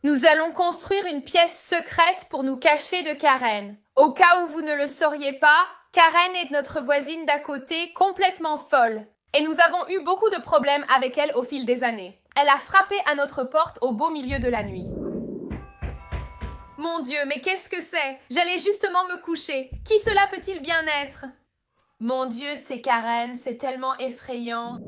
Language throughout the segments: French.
Nous allons construire une pièce secrète pour nous cacher de Karen. Au cas où vous ne le sauriez pas, Karen est notre voisine d'à côté, complètement folle. Et nous avons eu beaucoup de problèmes avec elle au fil des années. Elle a frappé à notre porte au beau milieu de la nuit. Mon Dieu, mais qu'est-ce que c'est? J'allais justement me coucher. Qui cela peut-il bien être? Mon Dieu, c'est Karen, c'est tellement effrayant.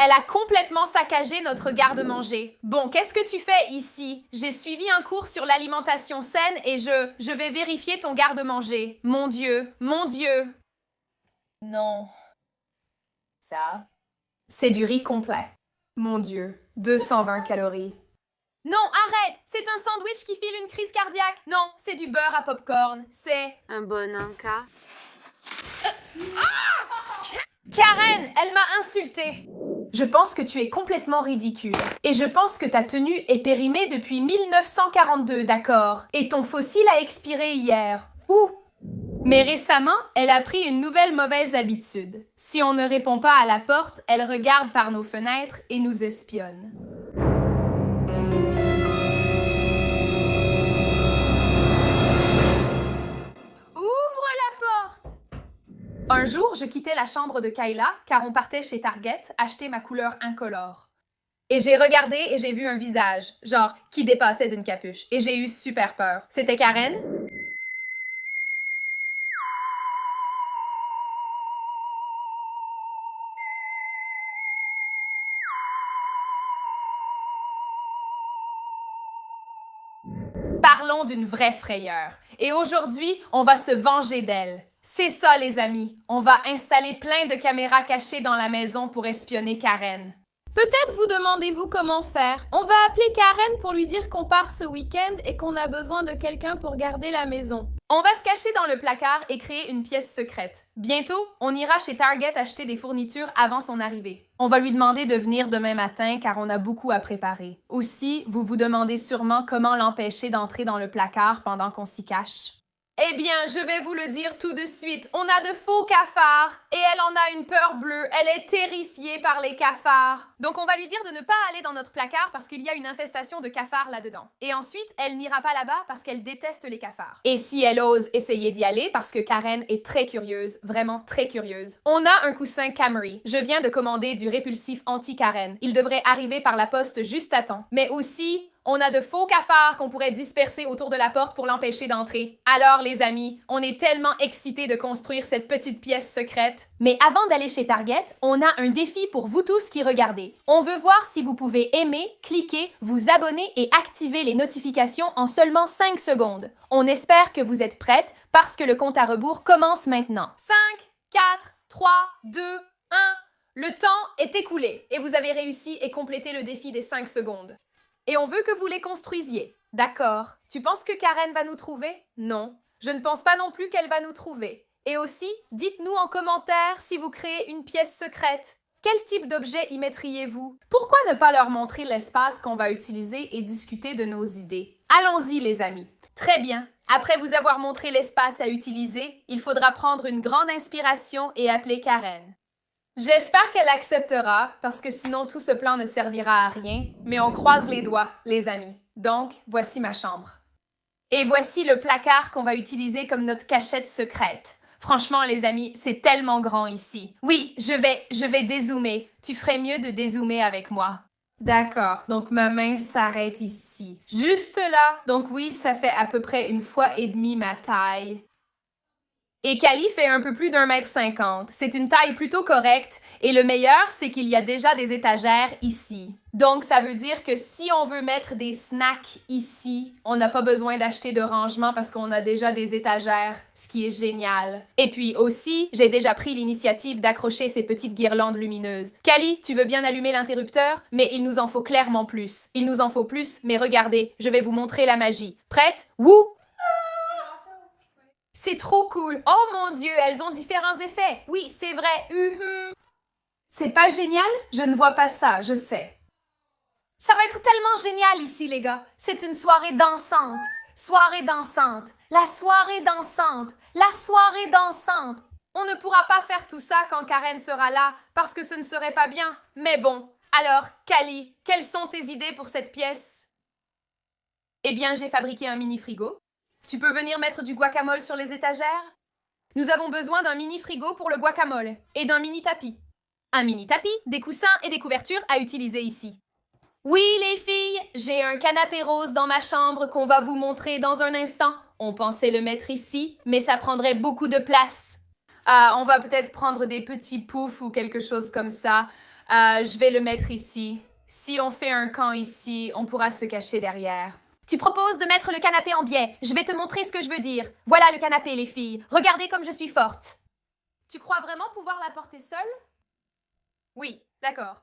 Elle a complètement saccagé notre garde-manger. Bon, qu'est-ce que tu fais ici? J'ai suivi un cours sur l'alimentation saine et je vais vérifier ton garde-manger. Mon Dieu, mon Dieu. Non. Ça? C'est du riz complet. Mon Dieu, 220 calories. Non, arrête! C'est un sandwich qui file une crise cardiaque. Non, c'est du beurre à popcorn. C'est... Un bon Anka. Karen, elle m'a insultée. Je pense que tu es complètement ridicule. Et je pense que ta tenue est périmée depuis 1942, d'accord? Et ton fossile a expiré hier. Où? Mais récemment, elle a pris une nouvelle mauvaise habitude. Si on ne répond pas à la porte, elle regarde par nos fenêtres et nous espionne. Ouvre la porte! Un jour, je quittais la chambre de Kayla car on partait chez Target acheter ma couleur incolore. Et j'ai regardé et j'ai vu un visage, genre, qui dépassait d'une capuche. Et j'ai eu super peur. C'était Karen? Parlons d'une vraie frayeur. Et aujourd'hui, on va se venger d'elle. C'est ça, les amis. On va installer plein de caméras cachées dans la maison pour espionner Karen. Peut-être vous demandez-vous comment faire. On va appeler Karen pour lui dire qu'on part ce week-end et qu'on a besoin de quelqu'un pour garder la maison. On va se cacher dans le placard et créer une pièce secrète. Bientôt, on ira chez Target acheter des fournitures avant son arrivée. On va lui demander de venir demain matin car on a beaucoup à préparer. Aussi, vous vous demandez sûrement comment l'empêcher d'entrer dans le placard pendant qu'on s'y cache. Eh bien, je vais vous le dire tout de suite. On a de faux cafards et elle en a une peur bleue. Elle est terrifiée par les cafards. Donc, on va lui dire de ne pas aller dans notre placard parce qu'il y a une infestation de cafards là-dedans. Et ensuite, elle n'ira pas là-bas parce qu'elle déteste les cafards. Et si elle ose essayer d'y aller parce que Karen est très curieuse, vraiment très curieuse, on a un coussin Camry. Je viens de commander du répulsif anti-Karen. Il devrait arriver par la poste juste à temps. Mais aussi, on a de faux cafards qu'on pourrait disperser autour de la porte pour l'empêcher d'entrer. Alors, les amis, on est tellement excités de construire cette petite pièce secrète. Mais avant d'aller chez Target, on a un défi pour vous tous qui regardez. On veut voir si vous pouvez aimer, cliquer, vous abonner et activer les notifications en seulement 5 secondes. On espère que vous êtes prêtes parce que le compte à rebours commence maintenant. 5, 4, 3, 2, 1. Le temps est écoulé et vous avez réussi et complété le défi des 5 secondes. Et on veut que vous les construisiez. D'accord. Tu penses que Karen va nous trouver? Non. Je ne pense pas non plus qu'elle va nous trouver. Et aussi, dites-nous en commentaire si vous créez une pièce secrète. Quel type d'objet y mettriez-vous? Pourquoi ne pas leur montrer l'espace qu'on va utiliser et discuter de nos idées? Allons-y, les amis. Très bien. Après vous avoir montré l'espace à utiliser, il faudra prendre une grande inspiration et appeler Karen. J'espère qu'elle acceptera, parce que sinon tout ce plan ne servira à rien, mais on croise les doigts, les amis. Donc, voici ma chambre. Et voici le placard qu'on va utiliser comme notre cachette secrète. Franchement, les amis, c'est tellement grand ici. Oui, je vais dézoomer. Tu ferais mieux de dézoomer avec moi. D'accord, donc ma main s'arrête ici. Juste là. Donc oui, ça fait à peu près 1,5 fois ma taille. Et Cali fait un peu plus d'1,50 m. C'est une taille plutôt correcte. Et le meilleur, c'est qu'il y a déjà des étagères ici. Donc, ça veut dire que si on veut mettre des snacks ici, on n'a pas besoin d'acheter de rangement parce qu'on a déjà des étagères, ce qui est génial. Et puis aussi, j'ai déjà pris l'initiative d'accrocher ces petites guirlandes lumineuses. Cali, tu veux bien allumer l'interrupteur? Mais il nous en faut clairement plus. Il nous en faut plus, mais regardez, je vais vous montrer la magie. Prête? Wouh! C'est trop cool! Oh mon Dieu, elles ont différents effets! Oui, c'est vrai! C'est pas génial? Je ne vois pas ça, je sais. Ça va être tellement génial ici, les gars! C'est une soirée dansante! Soirée dansante! La soirée dansante! La soirée dansante! On ne pourra pas faire tout ça quand Karen sera là, parce que ce ne serait pas bien. Mais bon, alors, Cali, quelles sont tes idées pour cette pièce? Eh bien, j'ai fabriqué un mini-frigo. Tu peux venir mettre du guacamole sur les étagères? Nous avons besoin d'un mini-frigo pour le guacamole et d'un mini-tapis. Un mini-tapis, des coussins et des couvertures à utiliser ici. Oui, les filles, j'ai un canapé rose dans ma chambre qu'on va vous montrer dans un instant. On pensait le mettre ici, mais ça prendrait beaucoup de place. On va peut-être prendre des petits poufs ou quelque chose comme ça. Je vais le mettre ici. Si on fait un camp ici, on pourra se cacher derrière. Tu proposes de mettre le canapé en biais. Je vais te montrer ce que je veux dire. Voilà le canapé, les filles. Regardez comme je suis forte. Tu crois vraiment pouvoir la porter seule? Oui, d'accord.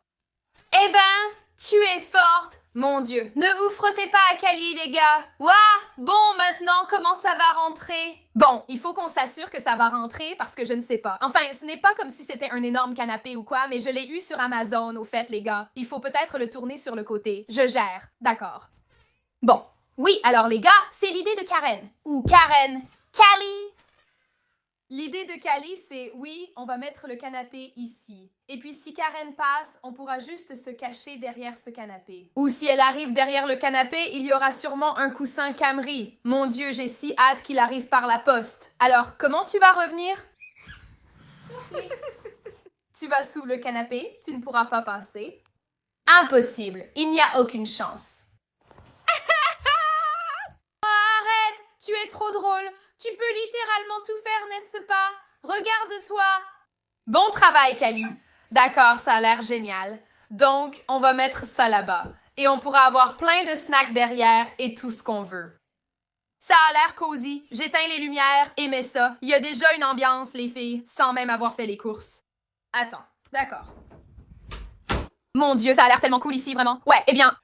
Eh ben, tu es forte. Mon Dieu, ne vous frottez pas à Kali, les gars. Ouah, bon, maintenant, comment ça va rentrer? Bon, il faut qu'on s'assure que ça va rentrer parce que je ne sais pas. Enfin, ce n'est pas comme si c'était un énorme canapé ou quoi, mais je l'ai eu sur Amazon, au fait, les gars. Il faut peut-être le tourner sur le côté. Je gère, d'accord. Bon, oui, alors les gars, c'est l'idée de Karen. Ou Karen. Kali. L'idée de Kali, c'est oui, on va mettre le canapé ici. Et puis si Karen passe, on pourra juste se cacher derrière ce canapé. Ou si elle arrive derrière le canapé, il y aura sûrement un coussin Camry. Mon Dieu, j'ai si hâte qu'il arrive par la poste. Alors, comment tu vas revenir? Tu vas sous le canapé, tu ne pourras pas passer. Impossible, il n'y a aucune chance. Arrête, tu es trop drôle. Tu peux littéralement tout faire, n'est-ce pas? Regarde-toi. Bon travail, Kali. D'accord, ça a l'air génial. Donc, on va mettre ça là-bas. Et on pourra avoir plein de snacks derrière et tout ce qu'on veut. Ça a l'air cosy. J'éteins les lumières, aimez ça. Il y a déjà une ambiance, les filles, sans même avoir fait les courses. Attends, d'accord. Mon Dieu, ça a l'air tellement cool ici, vraiment. Ouais, eh bien...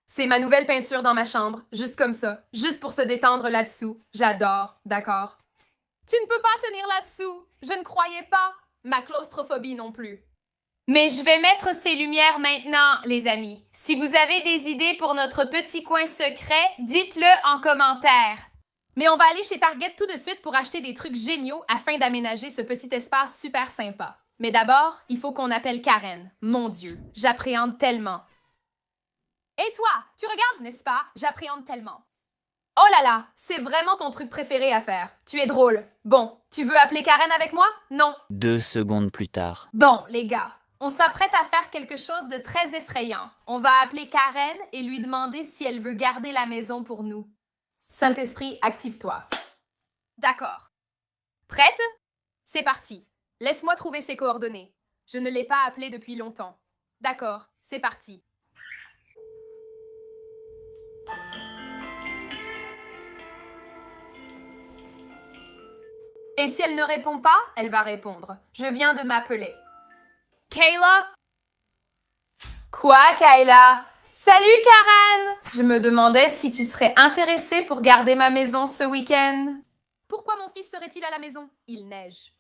C'est ma nouvelle peinture dans ma chambre, juste comme ça, juste pour se détendre là-dessous. J'adore, d'accord? Tu ne peux pas tenir là-dessous. Je ne croyais pas. Ma claustrophobie non plus. Mais je vais mettre ces lumières maintenant, les amis. Si vous avez des idées pour notre petit coin secret, dites-le en commentaire. Mais on va aller chez Target tout de suite pour acheter des trucs géniaux afin d'aménager ce petit espace super sympa. Mais d'abord, il faut qu'on appelle Karen. Mon Dieu, j'appréhende tellement. Et toi, tu regardes, n'est-ce pas? J'appréhende tellement. Oh là là, c'est vraiment ton truc préféré à faire. Tu es drôle. Bon, tu veux appeler Karen avec moi? Non. 2 secondes plus tard. Bon, les gars, on s'apprête à faire quelque chose de très effrayant. On va appeler Karen et lui demander si elle veut garder la maison pour nous. Saint-Esprit, active-toi. D'accord. Prête? C'est parti. Laisse-moi trouver ses coordonnées. Je ne l'ai pas appelée depuis longtemps. D'accord, c'est parti. Et si elle ne répond pas, elle va répondre. Je viens de m'appeler. Kayla? Quoi, Kayla? Salut, Karen! Je me demandais si tu serais intéressée pour garder ma maison ce week-end. Pourquoi mon fils serait-il à la maison? Il neige.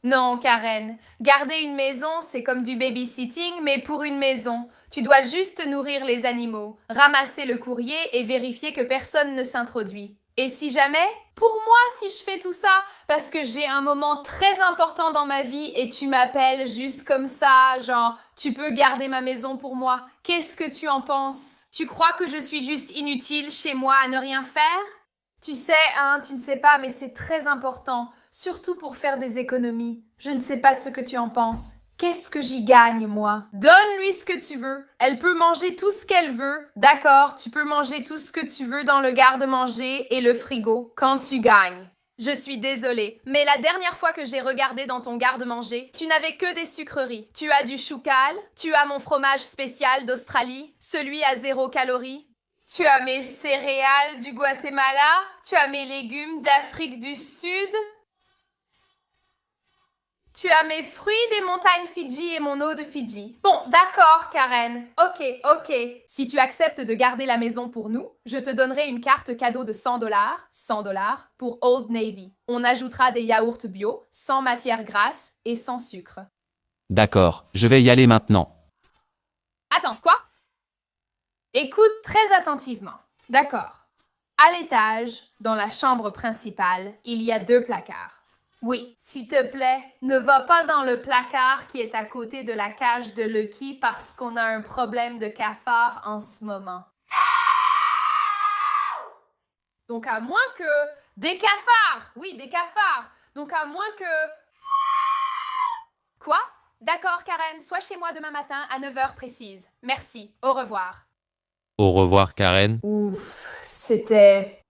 Non, Karen. Garder une maison, c'est comme du babysitting, mais pour une maison. Tu dois juste nourrir les animaux, ramasser le courrier et vérifier que personne ne s'introduit. Et si jamais, pour moi, si je fais tout ça, parce que j'ai un moment très important dans ma vie et tu m'appelles juste comme ça, genre, tu peux garder ma maison pour moi. Qu'est-ce que tu en penses? Tu crois que je suis juste inutile chez moi à ne rien faire? Tu sais, hein, tu ne sais pas, mais c'est très important, surtout pour faire des économies. Je ne sais pas ce que tu en penses. Qu'est-ce que j'y gagne, moi? Donne-lui ce que tu veux. Elle peut manger tout ce qu'elle veut. D'accord, tu peux manger tout ce que tu veux dans le garde-manger et le frigo quand tu gagnes. Je suis désolée, mais la dernière fois que j'ai regardé dans ton garde-manger, tu n'avais que des sucreries. Tu as du choucal, tu as mon fromage spécial d'Australie, celui à 0 calories. Tu as mes céréales du Guatemala, tu as mes légumes d'Afrique du Sud. Tu as mes fruits des montagnes Fidji et mon eau de Fidji. Bon, d'accord, Karen. Ok. Si tu acceptes de garder la maison pour nous, je te donnerai une carte cadeau de $100 pour Old Navy. On ajoutera des yaourts bio, sans matière grasse et sans sucre. D'accord, je vais y aller maintenant. Attends, quoi? Écoute très attentivement. D'accord. À l'étage, dans la chambre principale, il y a 2 placards. Oui, s'il te plaît, ne va pas dans le placard qui est à côté de la cage de Lucky parce qu'on a un problème de cafard en ce moment. Donc à moins que... Des cafards! Oui, des cafards! Donc à moins que... Quoi? D'accord, Karen, sois chez moi demain matin à 9 heures précises. Merci, au revoir. Au revoir, Karen. Ouf, c'était...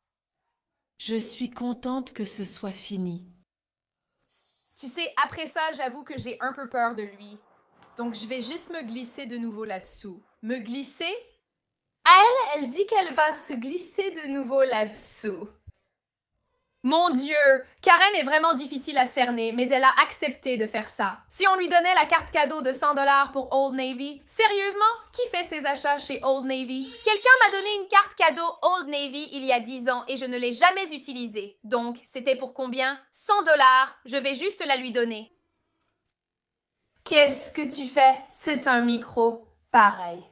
Je suis contente que ce soit fini. Tu sais, après ça, j'avoue que j'ai un peu peur de lui. Donc je vais juste me glisser de nouveau là-dessous. Me glisser? Elle dit qu'elle va se glisser de nouveau là-dessous. Mon Dieu, Karen est vraiment difficile à cerner, mais elle a accepté de faire ça. Si on lui donnait la carte cadeau de 100 $ pour Old Navy, sérieusement, qui fait ses achats chez Old Navy? Quelqu'un m'a donné une carte cadeau Old Navy il y a 10 ans et je ne l'ai jamais utilisée. Donc, c'était pour combien? 100 $. Je vais juste la lui donner. Qu'est-ce que tu fais? C'est un micro. Pareil.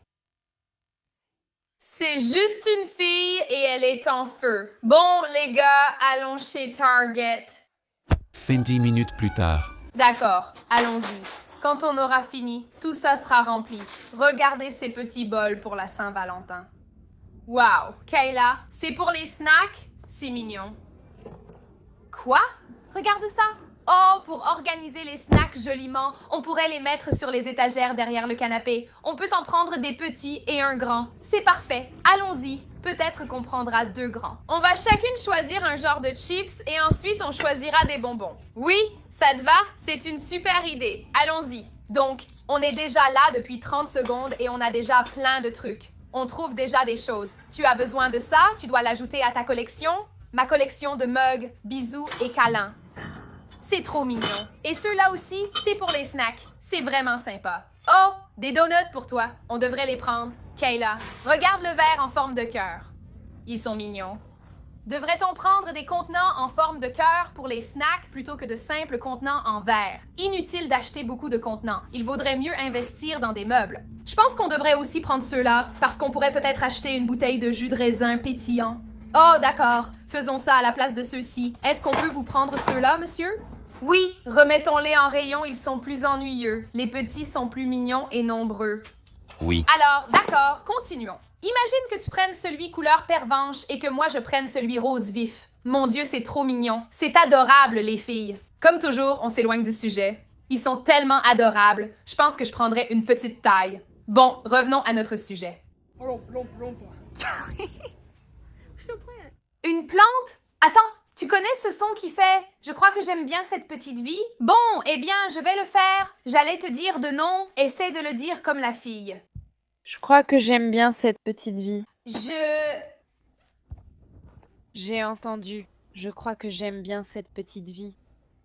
C'est juste une fille et elle est en feu. Bon, les gars, allons chez Target. 20 minutes plus tard. D'accord, allons-y. Quand on aura fini, tout ça sera rempli. Regardez ces petits bols pour la Saint-Valentin. Wow, Kayla, c'est pour les snacks? C'est mignon. Quoi? Regarde ça! Oh, pour organiser les snacks joliment, on pourrait les mettre sur les étagères derrière le canapé. On peut en prendre des petits et un grand. C'est parfait. Allons-y. Peut-être qu'on prendra 2 grands. On va chacune choisir un genre de chips et ensuite on choisira des bonbons. Oui, ça te va? C'est une super idée. Allons-y. Donc, on est déjà là depuis 30 secondes et on a déjà plein de trucs. On trouve déjà des choses. Tu as besoin de ça? Tu dois l'ajouter à ta collection? Ma collection de mugs, bisous et câlins. C'est trop mignon. Et ceux-là aussi, c'est pour les snacks. C'est vraiment sympa. Oh, des donuts pour toi. On devrait les prendre. Kayla, regarde le verre en forme de cœur. Ils sont mignons. Devrait-on prendre des contenants en forme de cœur pour les snacks plutôt que de simples contenants en verre? Inutile d'acheter beaucoup de contenants. Il vaudrait mieux investir dans des meubles. Je pense qu'on devrait aussi prendre ceux-là parce qu'on pourrait peut-être acheter une bouteille de jus de raisin pétillant. Oh, d'accord. Faisons ça à la place de ceux-ci. Est-ce qu'on peut vous prendre ceux-là, monsieur? Oui, remettons-les en rayon, ils sont plus ennuyeux. Les petits sont plus mignons et nombreux. Oui. Alors, d'accord, continuons. Imagine que tu prennes celui couleur pervenche et que moi je prenne celui rose vif. Mon Dieu, c'est trop mignon. C'est adorable, les filles. Comme toujours, on s'éloigne du sujet. Ils sont tellement adorables. Je pense que je prendrais une petite taille. Bon, revenons à notre sujet. Une plante? Attends, tu connais ce son qui fait « Je crois que j'aime bien cette petite vie » Bon, eh bien, je vais le faire. J'allais te dire de non, essaie de le dire comme la fille. Je crois que j'aime bien cette petite vie. J'ai entendu. Je crois que j'aime bien cette petite vie.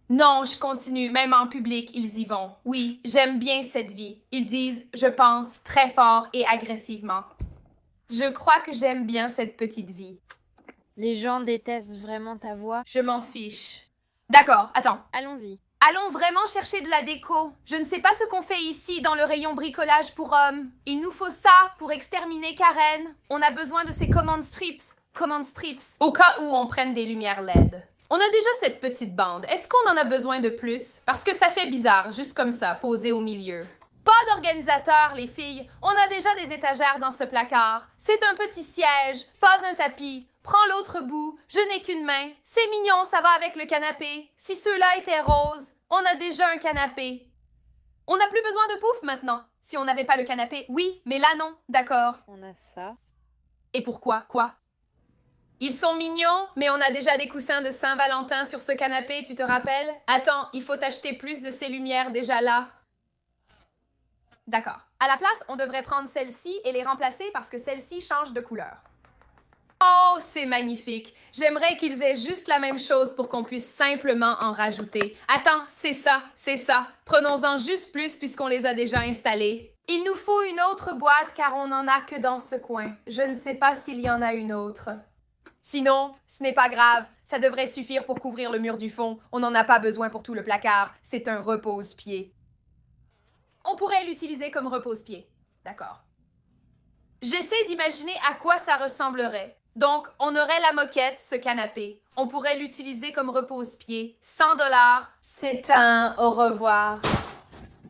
Non, je continue, même en public, ils y vont. Oui, j'aime bien cette vie. Ils disent « Je pense » très fort et agressivement. Je crois que j'aime bien cette petite vie. Les gens détestent vraiment ta voix. Je m'en fiche. D'accord, attends. Allons-y. Allons vraiment chercher de la déco. Je ne sais pas ce qu'on fait ici dans le rayon bricolage pour hommes. Il nous faut ça pour exterminer Karen. On a besoin de ces command strips. Command strips. Au cas où on prenne des lumières LED. On a déjà cette petite bande. Est-ce qu'on en a besoin de plus? Parce que ça fait bizarre, juste comme ça, posé au milieu. Pas d'organisateur, les filles. On a déjà des étagères dans ce placard. C'est un petit siège, pas un tapis. Prends l'autre bout. Je n'ai qu'une main. C'est mignon, ça va avec le canapé. Si ceux-là étaient roses, on a déjà un canapé. On n'a plus besoin de pouf maintenant. Si on n'avait pas le canapé, oui, mais là non. D'accord. On a ça. Et pourquoi? Quoi? Ils sont mignons, mais on a déjà des coussins de Saint-Valentin sur ce canapé, tu te rappelles? Attends, il faut acheter plus de ces lumières déjà là. D'accord. À la place, on devrait prendre celles-ci et les remplacer parce que celles-ci changent de couleur. Oh, c'est magnifique. J'aimerais qu'ils aient juste la même chose pour qu'on puisse simplement en rajouter. Attends, c'est ça, c'est ça. Prenons-en juste plus puisqu'on les a déjà installés. Il nous faut une autre boîte car on n'en a que dans ce coin. Je ne sais pas s'il y en a une autre. Sinon, ce n'est pas grave. Ça devrait suffire pour couvrir le mur du fond. On n'en a pas besoin pour tout le placard. C'est un repose-pied. On pourrait l'utiliser comme repose-pied. D'accord. J'essaie d'imaginer à quoi ça ressemblerait. Donc, on aurait la moquette, ce canapé. On pourrait l'utiliser comme repose-pied. 100 $. C'est un au revoir.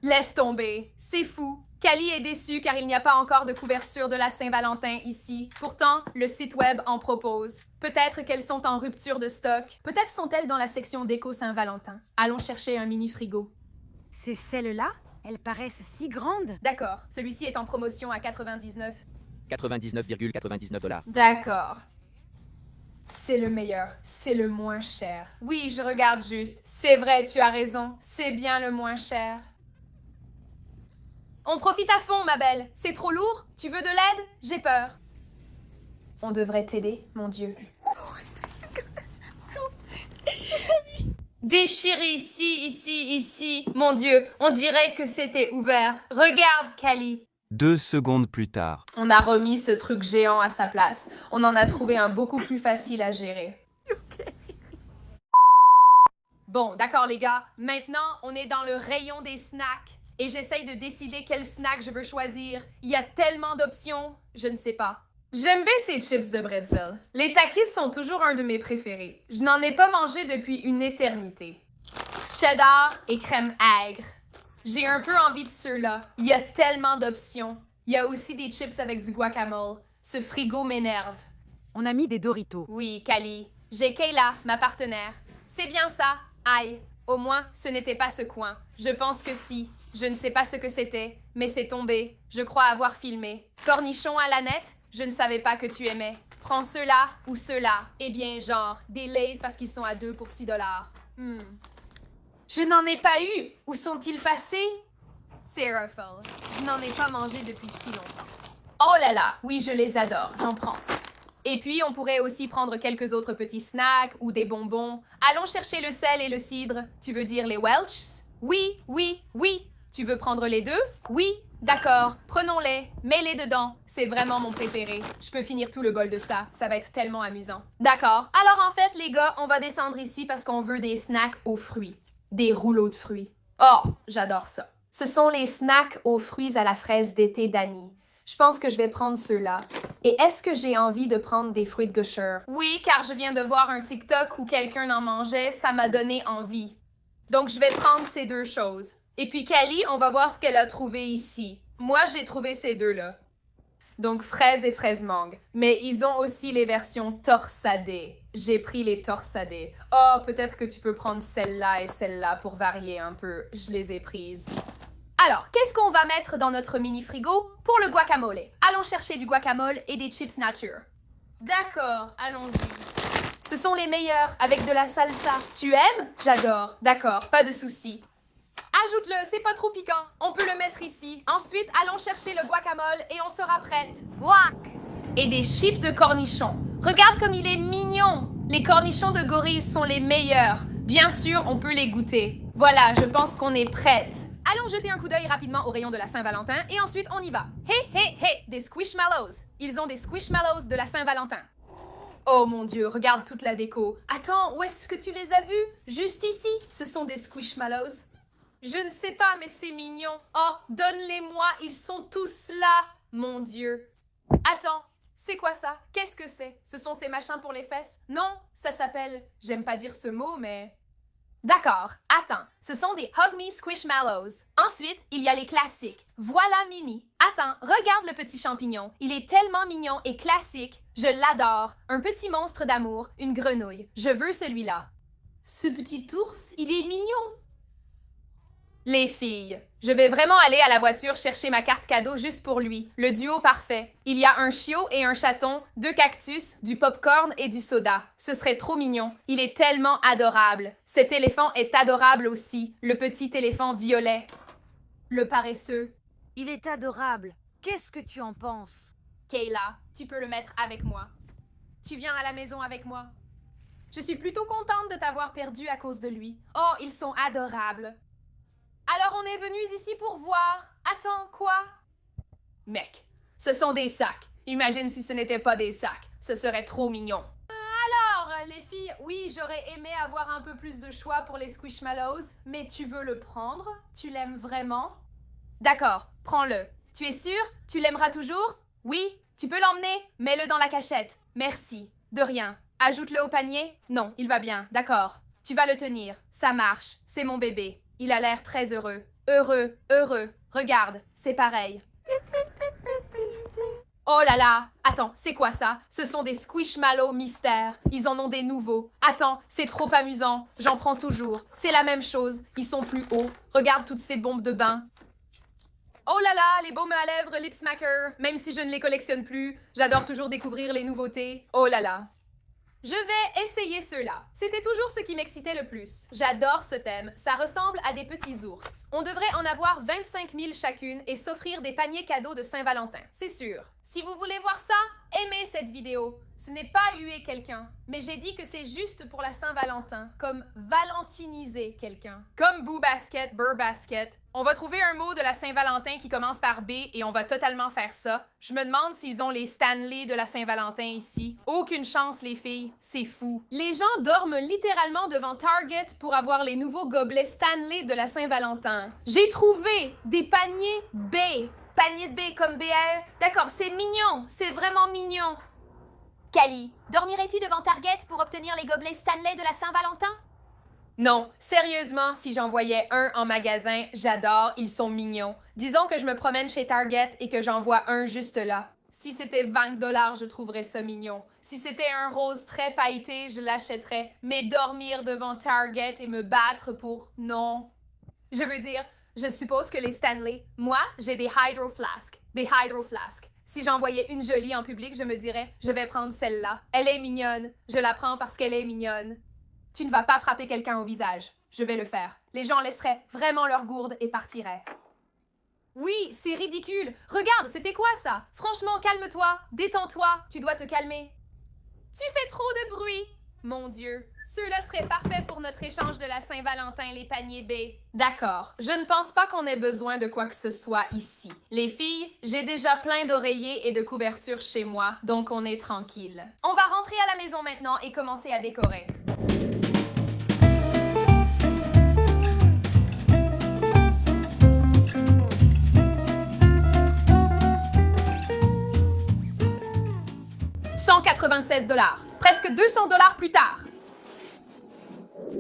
Laisse tomber. C'est fou. Callie est déçue car il n'y a pas encore de couverture de la Saint-Valentin ici. Pourtant, le site web en propose. Peut-être qu'elles sont en rupture de stock. Peut-être sont-elles dans la section déco Saint-Valentin. Allons chercher un mini-frigo. C'est celles-là? Elles paraissent si grandes. D'accord, celui-ci est en promotion à 99. 99,99 $. D'accord. C'est le meilleur, c'est le moins cher. Oui, je regarde juste. C'est vrai, tu as raison, c'est bien le moins cher. On profite à fond, ma belle. C'est trop lourd? Tu veux de l'aide? J'ai peur. On devrait t'aider, mon Dieu. Déchiré ici. Mon Dieu, on dirait que c'était ouvert. Regarde, Callie. 2 secondes plus tard. On a remis ce truc géant à sa place. On en a trouvé un beaucoup plus facile à gérer. Bon, d'accord les gars. Maintenant, on est dans le rayon des snacks. Et j'essaye de décider quel snack je veux choisir. Il y a tellement d'options, je ne sais pas. J'aime bien ces chips de bretzel. Les Takis sont toujours un de mes préférés. Je n'en ai pas mangé depuis une éternité. Cheddar et crème aigre. J'ai un peu envie de ceux-là. Il y a tellement d'options. Il y a aussi des chips avec du guacamole. Ce frigo m'énerve. On a mis des Doritos. Oui, Callie. J'ai Kayla, ma partenaire. C'est bien ça. Aïe. Au moins, ce n'était pas ce coin. Je pense que si. Je ne sais pas ce que c'était, mais c'est tombé. Je crois avoir filmé. Cornichon à la nette? Je ne savais pas que tu aimais. Prends ceux-là ou ceux-là. Eh bien, genre, des Lays parce qu'ils sont à 2 pour 6 $. Je n'en ai pas eu. Où sont-ils passés? C'est Ruffle. Je n'en ai pas mangé depuis si longtemps. Oh là là, oui, je les adore. J'en prends. Et puis, on pourrait aussi prendre quelques autres petits snacks ou des bonbons. Allons chercher le sel et le cidre. Tu veux dire les Welch's? Oui. Tu veux prendre les deux? Oui. D'accord, prenons-les. Mets-les dedans. C'est vraiment mon préféré. Je peux finir tout le bol de ça. Ça va être tellement amusant. D'accord. Alors en fait, les gars, on va descendre ici parce qu'on veut des snacks aux fruits. Des rouleaux de fruits. Oh, j'adore ça. Ce sont les snacks aux fruits à la fraise d'été d'Annie. Je pense que je vais prendre ceux-là. Et est-ce que j'ai envie de prendre des fruits de gaucheur? Oui, car je viens de voir un TikTok où quelqu'un en mangeait. Ça m'a donné envie. Donc, je vais prendre ces deux choses. Et puis, Callie, on va voir ce qu'elle a trouvé ici. Moi, j'ai trouvé ces deux-là. Donc, fraises et fraises mangue. Mais ils ont aussi les versions torsadées. J'ai pris les torsadées. Oh, peut-être que tu peux prendre celle-là et celle-là pour varier un peu. Je les ai prises. Alors, qu'est-ce qu'on va mettre dans notre mini-frigo pour le guacamole? Allons chercher du guacamole et des chips nature. D'accord, allons-y. Ce sont les meilleurs, avec de la salsa. Tu aimes? J'adore. D'accord, pas de souci. Ajoute-le, c'est pas trop piquant. On peut le mettre ici. Ensuite, allons chercher le guacamole et on sera prête. Guac! Et des chips de cornichons. Regarde comme il est mignon. Les cornichons de gorille sont les meilleurs. Bien sûr, on peut les goûter. Voilà, je pense qu'on est prête. Allons jeter un coup d'œil rapidement au rayon de la Saint-Valentin et ensuite on y va. Hey, des Squishmallows. Ils ont des Squishmallows de la Saint-Valentin. Oh mon Dieu, regarde toute la déco. Attends, où est-ce que tu les as vus? Juste ici. Ce sont des Squishmallows. Je ne sais pas, mais c'est mignon. Oh, donne-les-moi, ils sont tous là. Mon Dieu. Attends, c'est quoi ça? Qu'est-ce que c'est? Ce sont ces machins pour les fesses? Non, ça s'appelle... J'aime pas dire ce mot, mais... D'accord, attends. Ce sont des Hug Me Squishmallows. Ensuite, il y a les classiques. Voilà Mini. Attends, regarde le petit champignon. Il est tellement mignon et classique. Je l'adore. Un petit monstre d'amour, une grenouille. Je veux celui-là. Ce petit ours, il est mignon. Les filles, je vais vraiment aller à la voiture chercher ma carte cadeau juste pour lui. Le duo parfait. Il y a un chiot et un chaton, 2 cactus, du popcorn et du soda. Ce serait trop mignon. Il est tellement adorable. Cet éléphant est adorable aussi. Le petit éléphant violet. Le paresseux. Il est adorable. Qu'est-ce que tu en penses? Kayla, tu peux le mettre avec moi. Tu viens à la maison avec moi. Je suis plutôt contente de t'avoir perdu à cause de lui. Oh, ils sont adorables. Alors on est venus ici pour voir. Attends, quoi? Mec, ce sont des sacs. Imagine si ce n'était pas des sacs. Ce serait trop mignon. Alors, les filles, oui, j'aurais aimé avoir un peu plus de choix pour les Squishmallows, mais tu veux le prendre? Tu l'aimes vraiment? D'accord, prends-le. Tu es sûr? Tu l'aimeras toujours? Oui, tu peux l'emmener? Mets-le dans la cachette. Merci. De rien. Ajoute-le au panier? Non, il va bien. D'accord. Tu vas le tenir. Ça marche. C'est mon bébé. Il a l'air très heureux. Heureux. Regarde, c'est pareil. Oh là là! Attends, c'est quoi ça? Ce sont des Squishmallows mystères. Ils en ont des nouveaux. Attends, c'est trop amusant. J'en prends toujours. C'est la même chose. Ils sont plus hauts. Regarde toutes ces bombes de bain. Oh là là, les baumes à lèvres Lip Smacker. Même si je ne les collectionne plus, j'adore toujours découvrir les nouveautés. Oh là là. Je vais essayer ceux-là. C'était toujours ce qui m'excitait le plus. J'adore ce thème. Ça ressemble à des petits ours. On devrait en avoir 25 000 chacune et s'offrir des paniers cadeaux de Saint-Valentin. C'est sûr. Si vous voulez voir ça, aimez cette vidéo. Ce n'est pas huer quelqu'un, mais j'ai dit que c'est juste pour la Saint-Valentin, comme valentiniser quelqu'un. Comme Boo Basket, Burr Basket. On va trouver un mot de la Saint-Valentin qui commence par B et on va totalement faire ça. Je me demande s'ils ont les Stanley de la Saint-Valentin ici. Aucune chance, les filles. C'est fou. Les gens dorment littéralement devant Target pour avoir les nouveaux gobelets Stanley de la Saint-Valentin. J'ai trouvé des paniers B. Paniers B comme BAE. D'accord, c'est mignon. C'est vraiment mignon. Callie, dormirais-tu devant Target pour obtenir les gobelets Stanley de la Saint-Valentin? Non, sérieusement, si j'en voyais un en magasin, j'adore, ils sont mignons. Disons que je me promène chez Target et que j'en vois un juste là. Si c'était 20 $, je trouverais ça mignon. Si c'était un rose très pailleté, je l'achèterais. Mais dormir devant Target et me battre pour... Non. Je veux dire, je suppose que les Stanley... Moi, j'ai des Hydro Flasks. Des Hydro Flasks. Si j'en voyais une jolie en public, je me dirais, je vais prendre celle-là. Elle est mignonne. Je la prends parce qu'elle est mignonne. Tu ne vas pas frapper quelqu'un au visage. Je vais le faire. Les gens laisseraient vraiment leur gourde et partiraient. Oui, c'est ridicule. Regarde, c'était quoi ça? Franchement, calme-toi. Détends-toi. Tu dois te calmer. Tu fais trop de bruit. Mon Dieu. Ceux-là seraient parfaits pour notre échange de la Saint-Valentin, les paniers B. D'accord. Je ne pense pas qu'on ait besoin de quoi que ce soit ici. Les filles, j'ai déjà plein d'oreillers et de couvertures chez moi, donc on est tranquille. On va rentrer à la maison maintenant et commencer à décorer. $196. Presque 200 $ plus tard.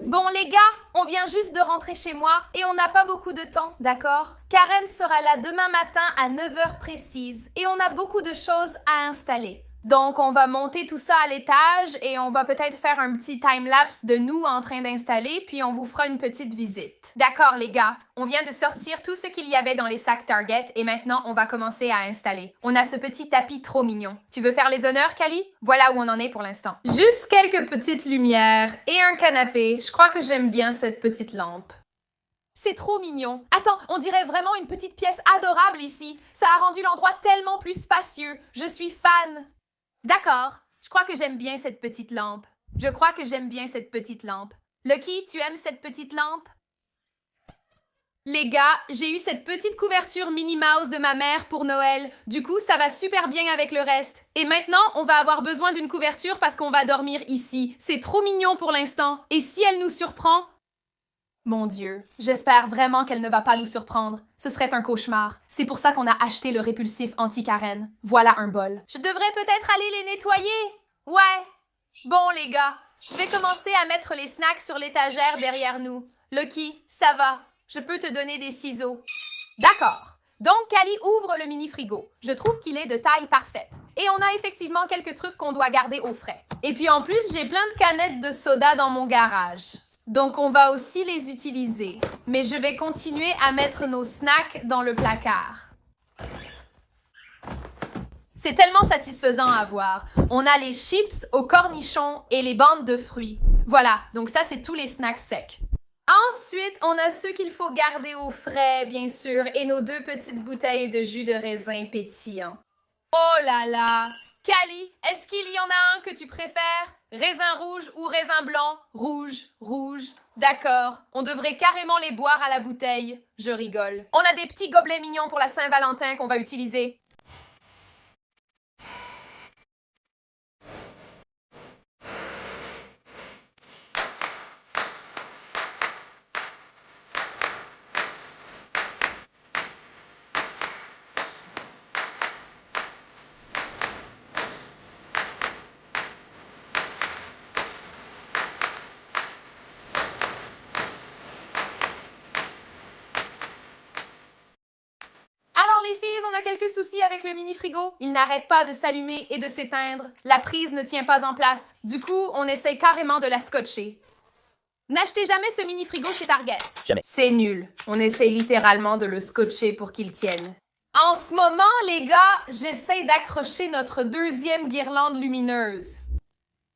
Bon les gars, on vient juste de rentrer chez moi et on n'a pas beaucoup de temps, d'accord? Karen sera là demain matin à 9 h précise et on a beaucoup de choses à installer. Donc on va monter tout ça à l'étage et on va peut-être faire un petit time-lapse de nous en train d'installer puis on vous fera une petite visite. D'accord les gars, on vient de sortir tout ce qu'il y avait dans les sacs Target et maintenant on va commencer à installer. On a ce petit tapis trop mignon. Tu veux faire les honneurs, Callie? Voilà où on en est pour l'instant. Juste quelques petites lumières et un canapé. Je crois que j'aime bien cette petite lampe. C'est trop mignon. Attends, on dirait vraiment une petite pièce adorable ici. Ça a rendu l'endroit tellement plus spacieux. Je suis fan. D'accord, je crois que j'aime bien cette petite lampe. Je crois que j'aime bien cette petite lampe. Lucky, tu aimes cette petite lampe? Les gars, j'ai eu cette petite couverture Minnie Mouse de ma mère pour Noël. Du coup, ça va super bien avec le reste. Et maintenant, on va avoir besoin d'une couverture parce qu'on va dormir ici. C'est trop mignon pour l'instant. Et si elle nous surprend? Mon Dieu, j'espère vraiment qu'elle ne va pas nous surprendre. Ce serait un cauchemar. C'est pour ça qu'on a acheté le répulsif anti-Karen. Voilà un bol. Je devrais peut-être aller les nettoyer. Ouais. Bon, les gars, je vais commencer à mettre les snacks sur l'étagère derrière nous. Lucky, ça va. Je peux te donner des ciseaux. D'accord. Donc, Callie ouvre le mini-frigo. Je trouve qu'il est de taille parfaite. Et on a effectivement quelques trucs qu'on doit garder au frais. Et puis en plus, j'ai plein de canettes de soda dans mon garage. Donc, on va aussi les utiliser. Mais je vais continuer à mettre nos snacks dans le placard. C'est tellement satisfaisant à voir. On a les chips aux cornichons et les bandes de fruits. Voilà, donc ça, c'est tous les snacks secs. Ensuite, on a ceux qu'il faut garder au frais, bien sûr, et nos 2 petites bouteilles de jus de raisin pétillant. Oh là là! Callie, est-ce qu'il y en a un que tu préfères? Raisin rouge ou raisin blanc? Rouge, rouge. D'accord, on devrait carrément les boire à la bouteille. Je rigole. On a des petits gobelets mignons pour la Saint-Valentin qu'on va utiliser. a quelques soucis avec le mini-frigo. Il n'arrête pas de s'allumer et de s'éteindre. La prise ne tient pas en place. Du coup, on essaye carrément de la scotcher. N'achetez jamais ce mini-frigo chez Target. Jamais. C'est nul. On essaye littéralement de le scotcher pour qu'il tienne. En ce moment, les gars, j'essaie d'accrocher notre deuxième guirlande lumineuse.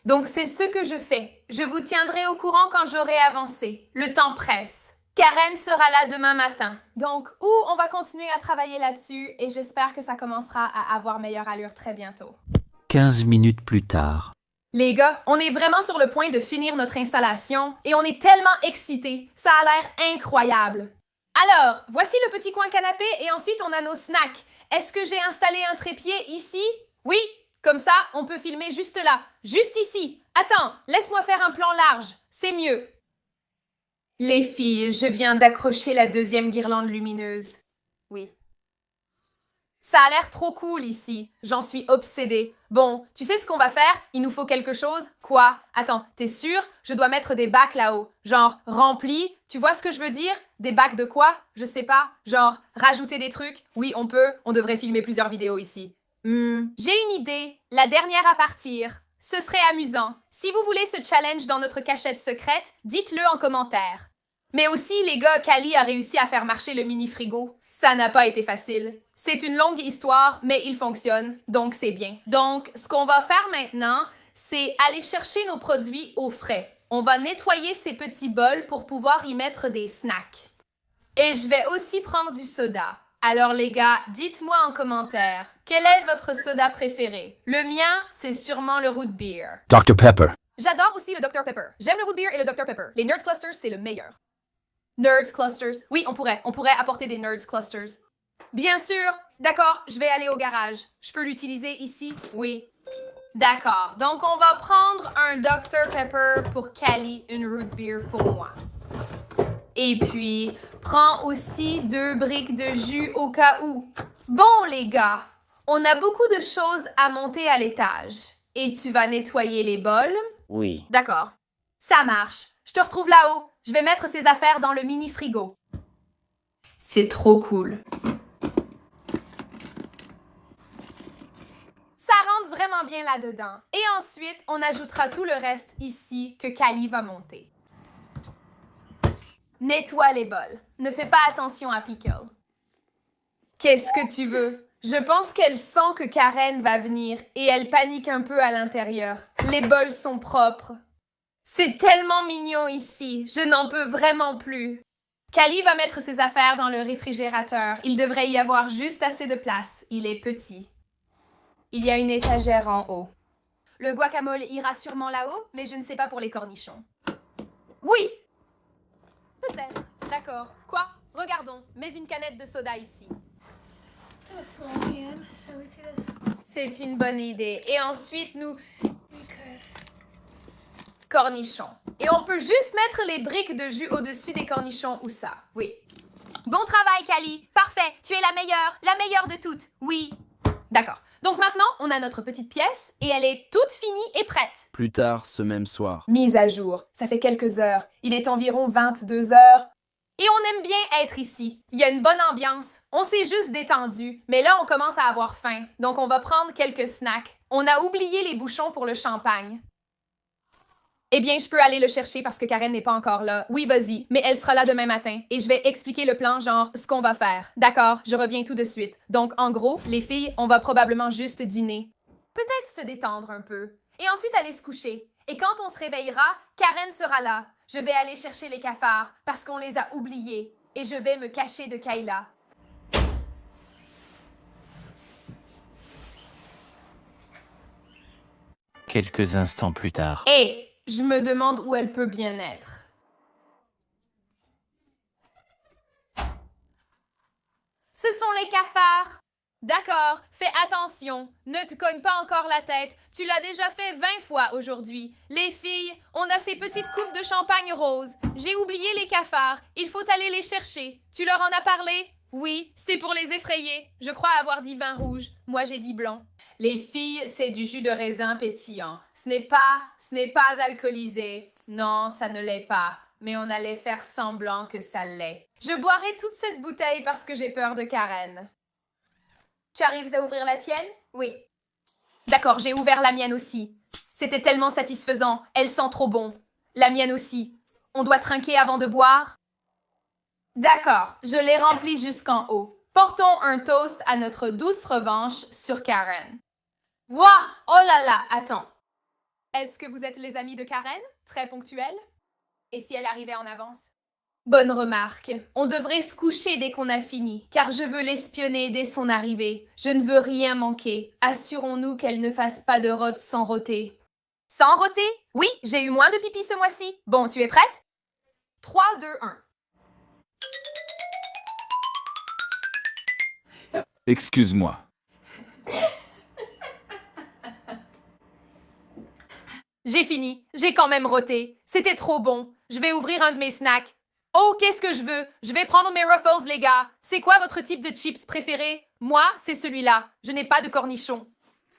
Donc, c'est ce que je fais. Je vous tiendrai au courant quand j'aurai avancé. Le temps presse. Karen sera là demain matin. Donc, on va continuer à travailler là-dessus et j'espère que ça commencera à avoir meilleure allure très bientôt. 15 minutes plus tard. Les gars, on est vraiment sur le point de finir notre installation et on est tellement excités. Ça a l'air incroyable. Alors, voici le petit coin canapé et ensuite on a nos snacks. Est-ce que j'ai installé un trépied ici? Oui, comme ça, on peut filmer juste là, juste ici. Attends, laisse-moi faire un plan large, c'est mieux. Les filles, je viens d'accrocher la deuxième guirlande lumineuse. Oui. Ça a l'air trop cool ici. J'en suis obsédée. Bon, tu sais ce qu'on va faire? Il nous faut quelque chose? Quoi? Attends, t'es sûr? Je dois mettre des bacs là-haut. Genre, remplis. Tu vois ce que je veux dire? Des bacs de quoi? Je sais pas. Genre, rajouter des trucs? Oui, on peut. On devrait filmer plusieurs vidéos ici. J'ai une idée. La dernière à partir. Ce serait amusant. Si vous voulez ce challenge dans notre cachette secrète, dites-le en commentaire. Mais aussi, les gars, Callie a réussi à faire marcher le mini-frigo. Ça n'a pas été facile. C'est une longue histoire, mais il fonctionne, donc c'est bien. Donc, ce qu'on va faire maintenant, c'est aller chercher nos produits au frais. On va nettoyer ces petits bols pour pouvoir y mettre des snacks. Et je vais aussi prendre du soda. Alors les gars, dites-moi en commentaire, quel est votre soda préféré? Le mien, c'est sûrement le root beer. Dr Pepper. J'adore aussi le Dr Pepper. J'aime le root beer et le Dr Pepper. Les Nerds Clusters, c'est le meilleur. Nerds Clusters. Oui, on pourrait apporter des Nerds Clusters. Bien sûr. D'accord, je vais aller au garage. Je peux l'utiliser ici? Oui. D'accord. Donc, on va prendre un Dr Pepper pour Callie, une root beer pour moi. Et puis, prends aussi 2 briques de jus au cas où. Bon, les gars, on a beaucoup de choses à monter à l'étage. Et tu vas nettoyer les bols? Oui. D'accord. Ça marche. Je te retrouve là-haut. Je vais mettre ces affaires dans le mini-frigo. C'est trop cool. Ça rentre vraiment bien là-dedans. Et ensuite, on ajoutera tout le reste ici que Callie va monter. Nettoie les bols. Ne fais pas attention à Pickle. Qu'est-ce que tu veux? Je pense qu'elle sent que Karen va venir et elle panique un peu à l'intérieur. Les bols sont propres. C'est tellement mignon ici. Je n'en peux vraiment plus. Callie va mettre ses affaires dans le réfrigérateur. Il devrait y avoir juste assez de place. Il est petit. Il y a une étagère en haut. Le guacamole ira sûrement là-haut, mais je ne sais pas pour les cornichons. Oui! Peut-être. D'accord. Quoi? Regardons. Mets une canette de soda ici. C'est une bonne idée. Et ensuite, nous... Cornichons. Et on peut juste mettre les briques de jus au-dessus des cornichons ou ça. Oui. Bon travail, Callie. Parfait. Tu es la meilleure de toutes. Oui. D'accord. Donc maintenant, on a notre petite pièce et elle est toute finie et prête. Plus tard, ce même soir. Mise à jour. Ça fait quelques heures. Il est environ 22 heures. Et on aime bien être ici. Il y a une bonne ambiance. On s'est juste détendu. Mais là, on commence à avoir faim. Donc, on va prendre quelques snacks. On a oublié les bouchons pour le champagne. Eh bien, je peux aller le chercher parce que Karen n'est pas encore là. Oui, vas-y, mais elle sera là demain matin. Et je vais expliquer le plan, genre, ce qu'on va faire. D'accord, je reviens tout de suite. Donc, en gros, les filles, on va probablement juste dîner. Peut-être se détendre un peu. Et ensuite aller se coucher. Et quand on se réveillera, Karen sera là. Je vais aller chercher les cafards parce qu'on les a oubliés. Et je vais me cacher de Kayla. Quelques instants plus tard. Et je me demande où elle peut bien être. Ce sont les cafards. D'accord, fais attention. Ne te cogne pas encore la tête. Tu l'as déjà fait 20 fois aujourd'hui. Les filles, on a ces petites coupes de champagne rose. J'ai oublié les cafards. Il faut aller les chercher. Tu leur en as parlé? Oui, c'est pour les effrayer. Je crois avoir dit vin rouge. Moi, j'ai dit blanc. Les filles, c'est du jus de raisin pétillant. Ce n'est pas alcoolisé. Non, ça ne l'est pas. Mais on allait faire semblant que ça l'est. Je boirai toute cette bouteille parce que j'ai peur de Karen. Tu arrives à ouvrir la tienne? Oui. D'accord, j'ai ouvert la mienne aussi. C'était tellement satisfaisant. Elle sent trop bon. La mienne aussi. On doit trinquer avant de boire? D'accord, je l'ai rempli jusqu'en haut. Portons un toast à notre douce revanche sur Karen. Voix! Oh là là, attends. Est-ce que vous êtes les amis de Karen? Très ponctuels? Et si elle arrivait en avance? Bonne remarque. On devrait se coucher dès qu'on a fini, car je veux l'espionner dès son arrivée. Je ne veux rien manquer. Assurons-nous qu'elle ne fasse pas de rot sans roter. Sans roter? Oui, j'ai eu moins de pipi ce mois-ci. Bon, tu es prête? 3, 2, 1. Excuse-moi. J'ai fini. J'ai quand même roté. C'était trop bon. Je vais ouvrir un de mes snacks. Oh, qu'est-ce que je veux? Je vais prendre mes Ruffles, les gars. C'est quoi votre type de chips préféré? Moi, c'est celui-là. Je n'ai pas de cornichons.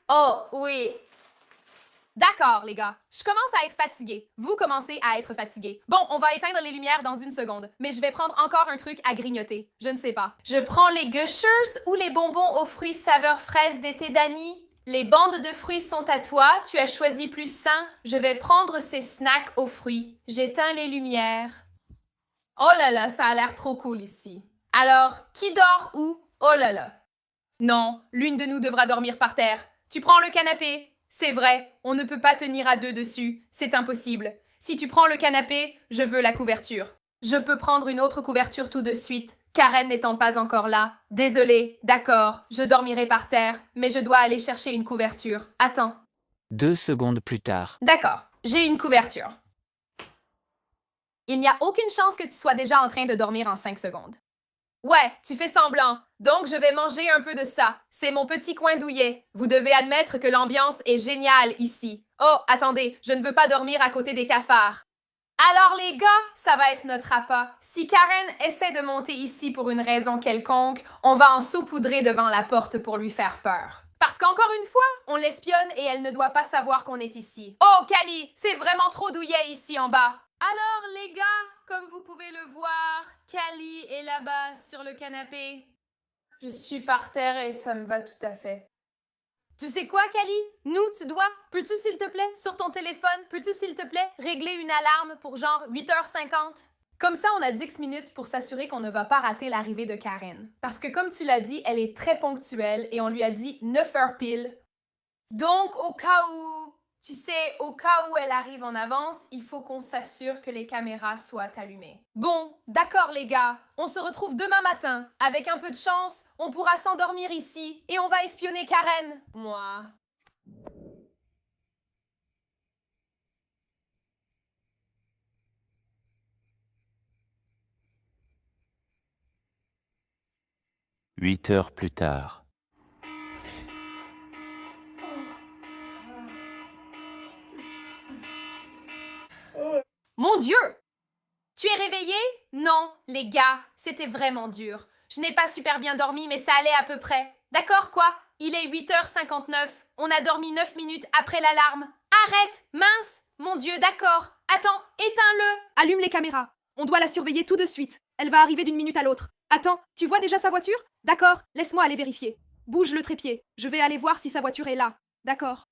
Oh, oui. D'accord, les gars. Je commence à être fatiguée. Vous commencez à être fatigués. Bon, on va éteindre les lumières dans une seconde. Mais je vais prendre encore un truc à grignoter. Je ne sais pas. Je prends les Gushers ou les bonbons aux fruits saveur fraise d'été d'Annie? Les bandes de fruits sont à toi. Tu as choisi plus sain. Je vais prendre ces snacks aux fruits. J'éteins les lumières. Oh là là, ça a l'air trop cool ici. Alors, qui dort où? Oh là là. Non, l'une de nous devra dormir par terre. Tu prends le canapé. C'est vrai, on ne peut pas tenir à deux dessus. C'est impossible. Si tu prends le canapé, je veux la couverture. Je peux prendre une autre couverture tout de suite. Karen n'étant pas encore là. Désolée, d'accord, je dormirai par terre, mais je dois aller chercher une couverture. Attends. 2 secondes plus tard. D'accord, j'ai une couverture. Il n'y a aucune chance que tu sois déjà en train de dormir en 5 secondes. Ouais, tu fais semblant. Donc, je vais manger un peu de ça. C'est mon petit coin douillet. Vous devez admettre que l'ambiance est géniale ici. Oh, attendez, je ne veux pas dormir à côté des cafards. Alors, les gars, ça va être notre appât. Si Karen essaie de monter ici pour une raison quelconque, on va en saupoudrer devant la porte pour lui faire peur. Parce qu'encore une fois, on l'espionne et elle ne doit pas savoir qu'on est ici. Oh, Cali, c'est vraiment trop douillet ici en bas. Alors, les gars, comme vous pouvez le voir, Cali est là-bas sur le canapé. Je suis par terre et ça me va tout à fait. Tu sais quoi, Cali? Nous, tu dois. Peux-tu, s'il te plaît, sur ton téléphone, peux-tu, s'il te plaît, régler une alarme pour genre 8h50? Comme ça, on a 10 minutes pour s'assurer qu'on ne va pas rater l'arrivée de Karen. Parce que comme tu l'as dit, elle est très ponctuelle et on lui a dit 9h pile. Donc, au cas où... Tu sais, au cas où elle arrive en avance, il faut qu'on s'assure que les caméras soient allumées. Bon, d'accord les gars, on se retrouve demain matin. Avec un peu de chance, on pourra s'endormir ici et on va espionner Karen. Moi. Huit heures plus tard. Mon Dieu! Tu es réveillé? Non, les gars, c'était vraiment dur. Je n'ai pas super bien dormi, mais ça allait à peu près. D'accord, quoi? Il est 8h59. On a dormi 9 minutes après l'alarme. Arrête! Mince! Mon Dieu, d'accord. Attends, éteins-le! Allume les caméras. On doit la surveiller tout de suite. Elle va arriver d'une minute à l'autre. Attends, tu vois déjà sa voiture? D'accord, laisse-moi aller vérifier. Bouge le trépied. Je vais aller voir si sa voiture est là. D'accord.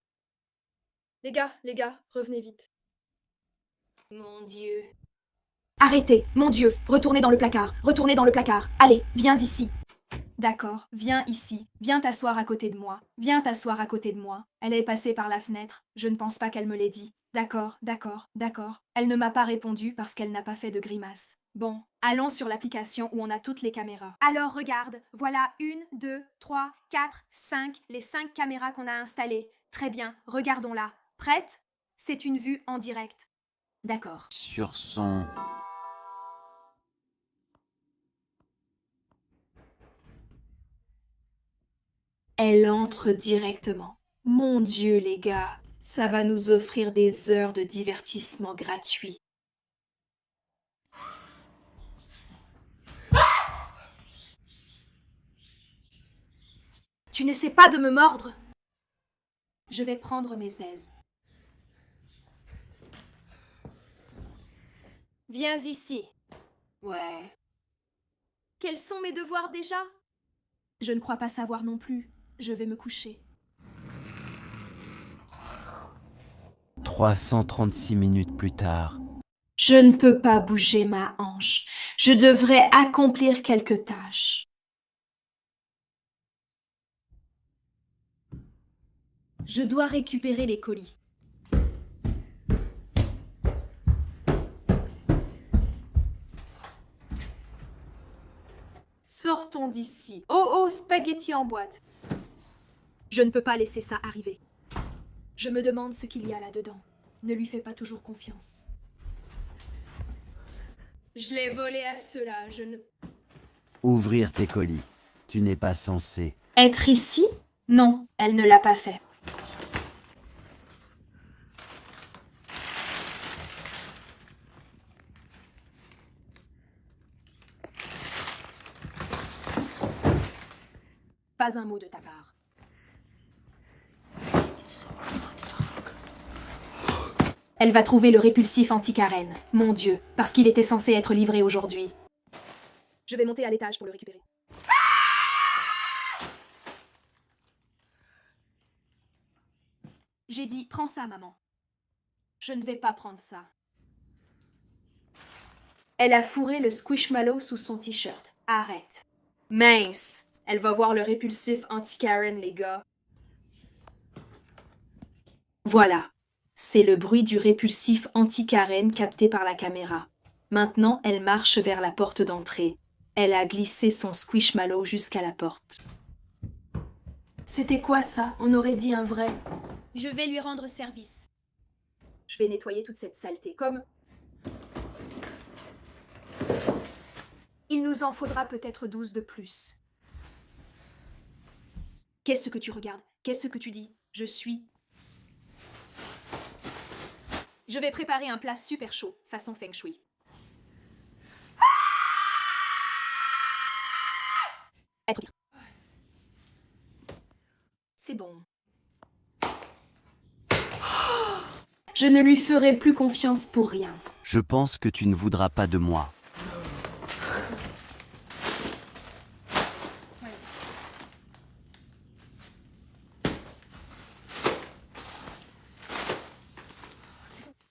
Les gars, revenez vite. Mon Dieu. Arrêtez, mon Dieu, retournez dans le placard, retournez dans le placard. Allez, viens ici. D'accord, viens ici, viens t'asseoir à côté de moi, viens t'asseoir à côté de moi. Elle est passée par la fenêtre, je ne pense pas qu'elle me l'ait dit. D'accord. Elle ne m'a pas répondu parce qu'elle n'a pas fait de grimace. Bon, allons sur l'application où on a toutes les caméras. Alors regarde, voilà 1, 2, 3, 4, 5, les 5 caméras qu'on a installées. Très bien, regardons-la. Prête? C'est une vue en direct. D'accord. Sur son... Elle entre directement. Mon Dieu, les gars, ça va nous offrir des heures de divertissement gratuit. Tu n'essaies pas de me mordre? Je vais prendre mes aises. Viens ici. Ouais. Quels sont mes devoirs déjà? Je ne crois pas savoir non plus. Je vais me coucher. 336 minutes plus tard. Je ne peux pas bouger ma hanche. Je devrais accomplir quelques tâches. Je dois récupérer les colis. Sortons d'ici. Oh, spaghetti en boîte. Je ne peux pas laisser ça arriver. Je me demande ce qu'il y a là-dedans. Ne lui fais pas toujours confiance. Je l'ai volé à ceux-là, je ne... Ouvrir tes colis. Tu n'es pas censé. Être ici? Non, elle ne l'a pas fait. Pas un mot de ta part. Elle va trouver le répulsif anti-Karen. Mon Dieu, parce qu'il était censé être livré aujourd'hui. Je vais monter à l'étage pour le récupérer. J'ai dit, prends ça, maman. Je ne vais pas prendre ça. Elle a fourré le squishmallow sous son t-shirt. Arrête. Mince. Elle va voir le répulsif anti-Karen, les gars. Voilà. C'est le bruit du répulsif anti-Karen capté par la caméra. Maintenant, elle marche vers la porte d'entrée. Elle a glissé son squishmallow jusqu'à la porte. C'était quoi ça? On aurait dit un vrai. Je vais lui rendre service. Je vais nettoyer toute cette saleté, comme... Il nous en faudra peut-être 12 de plus. Qu'est-ce que tu regardes? Qu'est-ce que tu dis? Je suis... Je vais préparer un plat super chaud, façon Feng Shui. Être bien. C'est bon. Je ne lui ferai plus confiance pour rien. Je pense que tu ne voudras pas de moi.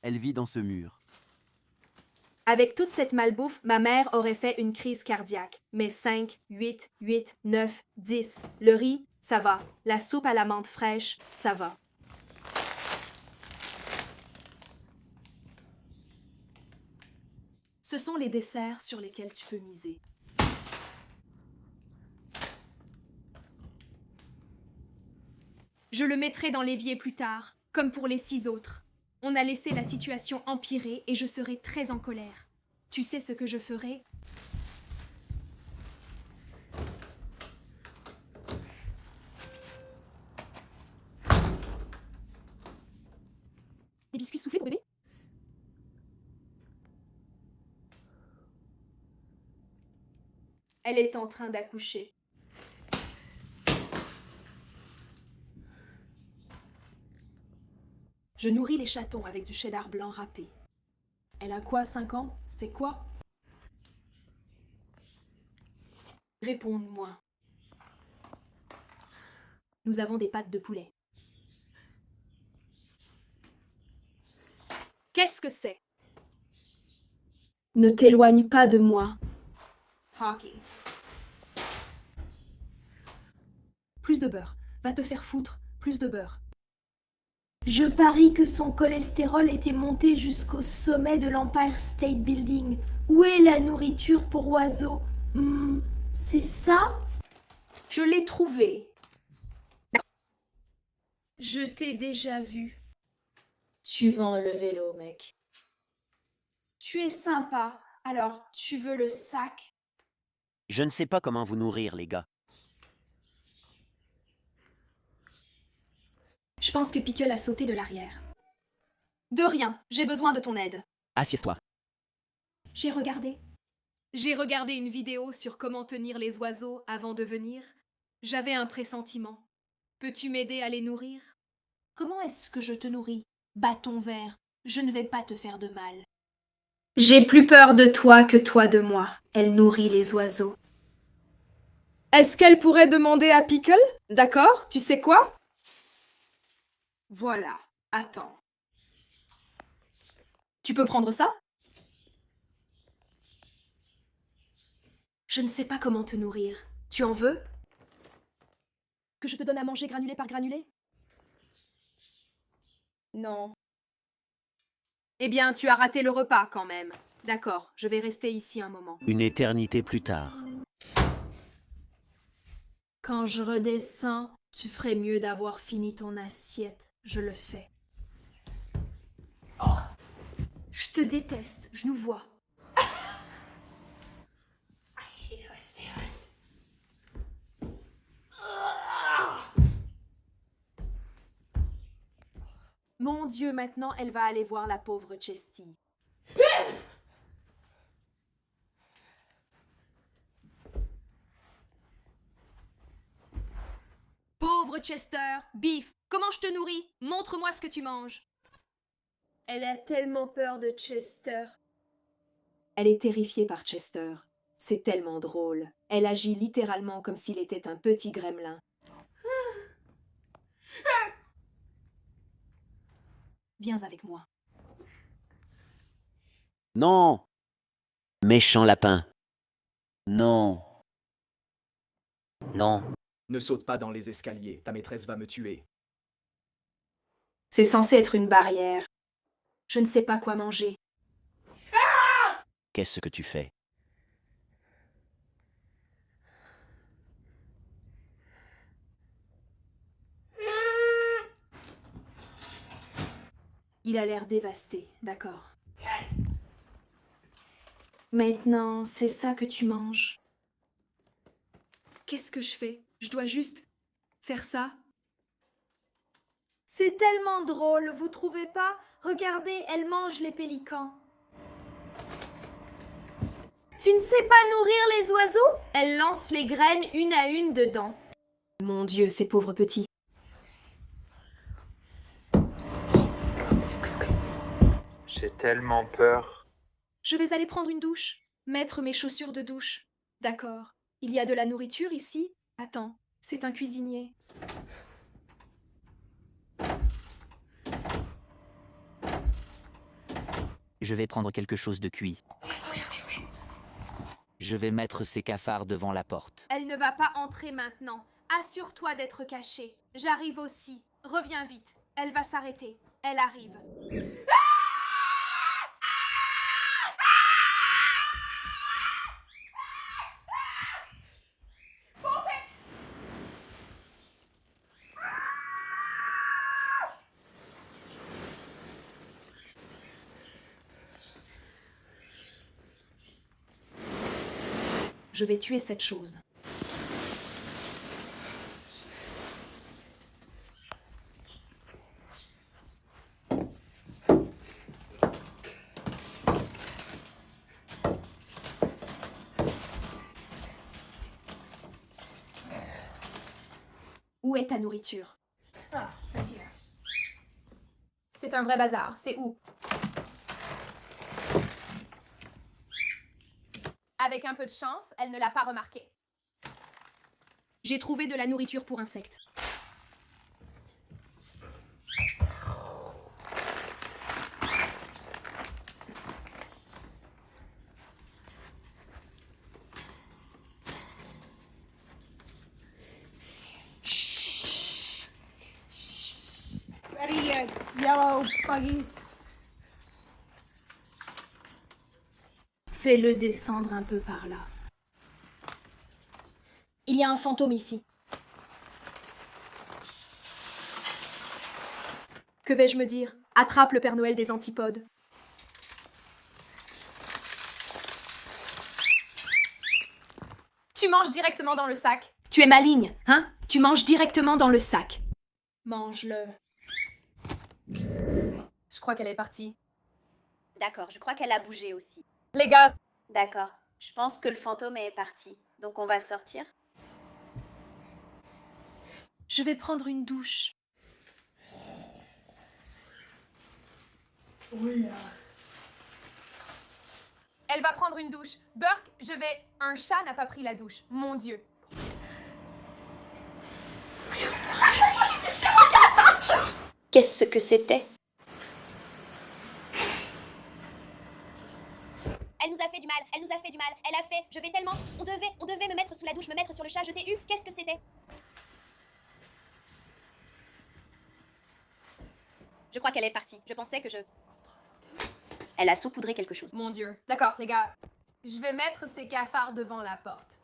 Elle vit dans ce mur. Avec toute cette malbouffe, ma mère aurait fait une crise cardiaque. Mais 5, 8, 9, 10. Le riz, ça va. La soupe à la menthe fraîche, ça va. Ce sont les desserts sur lesquels tu peux miser. Je le mettrai dans l'évier plus tard, comme pour les 6 autres. On a laissé la situation empirer et je serai très en colère. Tu sais ce que je ferai? Des biscuits soufflés pour bébé? Elle est en train d'accoucher. Je nourris les chatons avec du cheddar blanc râpé. Elle a quoi, 5 ans? C'est quoi? Réponds-moi. Nous avons des pâtes de poulet. Qu'est-ce que c'est? Ne t'éloigne pas de moi. Hockey. Plus de beurre. Va te faire foutre. Plus de beurre. Je parie que son cholestérol était monté jusqu'au sommet de l'Empire State Building. Où est la nourriture pour oiseaux? C'est ça? Je l'ai trouvé. Je t'ai déjà vu. Tu vas enlever l'eau, mec. Tu es sympa. Alors, tu veux le sac? Je ne sais pas comment vous nourrir, les gars. Je pense que Pickle a sauté de l'arrière. De rien, j'ai besoin de ton aide. Assieds-toi. J'ai regardé. J'ai regardé une vidéo sur comment tenir les oiseaux avant de venir. J'avais un pressentiment. Peux-tu m'aider à les nourrir? Comment est-ce que je te nourris? Bâton vert, je ne vais pas te faire de mal. J'ai plus peur de toi que toi de moi. Elle nourrit les oiseaux. Est-ce qu'elle pourrait demander à Pickle? D'accord, tu sais quoi? Voilà, attends. Tu peux prendre ça? Je ne sais pas comment te nourrir. Tu en veux? Que je te donne à manger granulé par granulé? Non. Eh bien, tu as raté le repas quand même. D'accord, je vais rester ici un moment. Une éternité plus tard. Quand je redescends, tu ferais mieux d'avoir fini ton assiette. Je le fais. Oh. Je te déteste, je nous vois. Mon Dieu, maintenant, elle va aller voir la pauvre Chesty. Pauvre Chester, Biff, comment je te nourris? Montre-moi ce que tu manges. Elle a tellement peur de Chester. Elle est terrifiée par Chester. C'est tellement drôle. Elle agit littéralement comme s'il était un petit gremlin. Viens avec moi. Non! Méchant lapin. Non. Non. Ne saute pas dans les escaliers, ta maîtresse va me tuer. C'est censé être une barrière. Je ne sais pas quoi manger. Qu'est-ce que tu fais? Il a l'air dévasté, d'accord. Maintenant, c'est ça que tu manges. Qu'est-ce que je fais? Je dois juste faire ça? C'est tellement drôle, vous trouvez pas? Regardez, elle mange les pélicans. Tu ne sais pas nourrir les oiseaux? Elle lance les graines une à une dedans. Mon Dieu, ces pauvres petits. J'ai tellement peur. Je vais aller prendre une douche. Mettre mes chaussures de douche. D'accord. Il y a de la nourriture ici? Attends, c'est un cuisinier. Je vais prendre quelque chose de cuit. Je vais mettre ces cafards devant la porte. Elle ne va pas entrer maintenant. Assure-toi d'être caché. J'arrive aussi. Reviens vite. Elle va s'arrêter. Elle arrive. Je vais tuer cette chose. Où est ta nourriture? C'est un vrai bazar. C'est où? Avec un peu de chance, elle ne l'a pas remarqué. J'ai trouvé de la nourriture pour insectes. Yellow buggies. Fais-le descendre un peu par là. Il y a un fantôme ici. Que vais-je me dire? Attrape le Père Noël des antipodes. Tu manges directement dans le sac. Tu es maligne, hein? Tu manges directement dans le sac. Mange-le. Je crois qu'elle est partie. D'accord, je crois qu'elle a bougé aussi. Les gars, D'accord, je pense que le fantôme est parti. Donc on va sortir. Je vais prendre une douche. elle va prendre une douche. Burke, je vais... Un chat n'a pas pris la douche. Mon Dieu. Qu'est-ce que c'était? Elle nous a fait du mal, elle nous a fait du mal, elle a fait, je vais tellement... On devait me mettre sous la douche, me mettre sur le chat, je t'ai eu, qu'est-ce que c'était? Je crois qu'elle est partie, je pensais que je... Elle a saupoudré quelque chose. Mon Dieu. D'accord, les gars. Je vais mettre ces cafards devant la porte.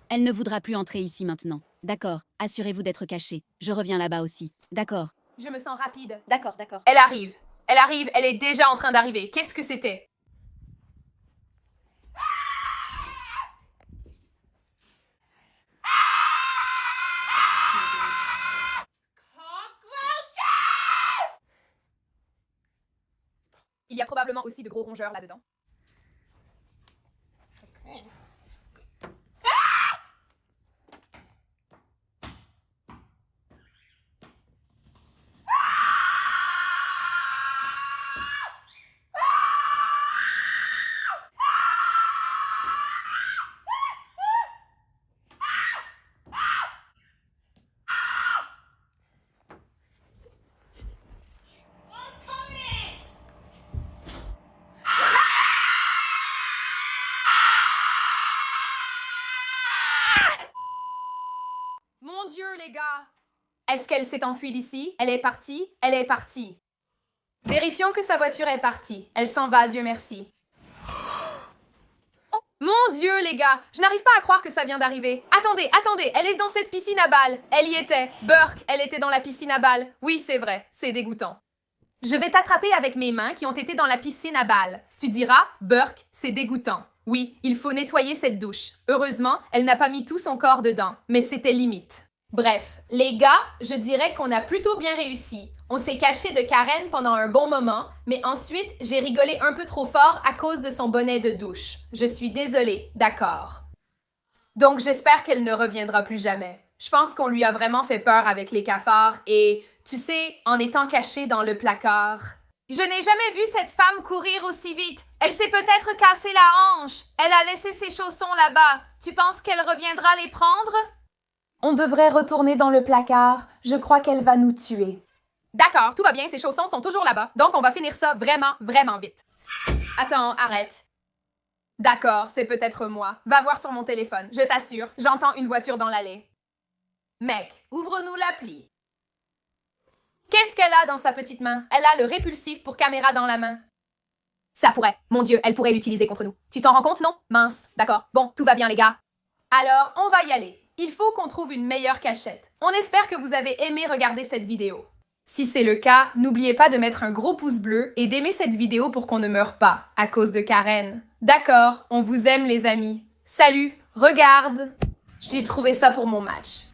Elle ne voudra plus entrer ici maintenant. D'accord, assurez-vous d'être caché. Je reviens là-bas aussi. D'accord. Je me sens rapide. D'accord, d'accord. Elle arrive. Elle arrive, elle est déjà en train d'arriver. Qu'est-ce que c'était? Il y a probablement aussi de gros rongeurs là-dedans. Mon Dieu, les gars! Est-ce qu'elle s'est enfuie d'ici? Elle est partie? Elle est partie. Vérifions que sa voiture est partie. Elle s'en va, Dieu merci. Oh, mon Dieu, les gars! Je n'arrive pas à croire que ça vient d'arriver. Attendez, attendez! Elle est dans cette piscine à balles. Elle y était. Burke, elle était dans la piscine à balles. Oui, c'est vrai. C'est dégoûtant. Je vais t'attraper avec mes mains qui ont été dans la piscine à balles. Tu diras, Burke, c'est dégoûtant. Oui, il faut nettoyer cette douche. Heureusement, elle n'a pas mis tout son corps dedans, mais c'était limite. Bref, les gars, je dirais qu'on a plutôt bien réussi. On s'est caché de Karen pendant un bon moment, mais ensuite, j'ai rigolé un peu trop fort à cause de son bonnet de douche. Je suis désolée, d'accord. Donc, j'espère qu'elle ne reviendra plus jamais. Je pense qu'on lui a vraiment fait peur avec les cafards et, tu sais, en étant cachée dans le placard. Je n'ai jamais vu cette femme courir aussi vite. Elle s'est peut-être cassé la hanche. Elle a laissé ses chaussons là-bas. Tu penses qu'elle reviendra les prendre? On devrait retourner dans le placard. Je crois qu'elle va nous tuer. D'accord, tout va bien. Ses chaussons sont toujours là-bas. Donc, on va finir ça vraiment, vraiment vite. Attends, arrête. D'accord, c'est peut-être moi. Va voir sur mon téléphone. Je t'assure, j'entends une voiture dans l'allée. Mec, ouvre-nous l'appli. Qu'est-ce qu'elle a dans sa petite main? Elle a le répulsif pour caméra dans la main. Ça pourrait. Mon Dieu, elle pourrait l'utiliser contre nous. Tu t'en rends compte, non? Mince. D'accord. Bon, tout va bien, les gars. Alors, on va y aller. Il faut qu'on trouve une meilleure cachette. On espère que vous avez aimé regarder cette vidéo. Si c'est le cas, n'oubliez pas de mettre un gros pouce bleu et d'aimer cette vidéo pour qu'on ne meure pas à cause de Karen. D'accord, on vous aime, les amis. Salut, regarde. J'ai trouvé ça pour mon match.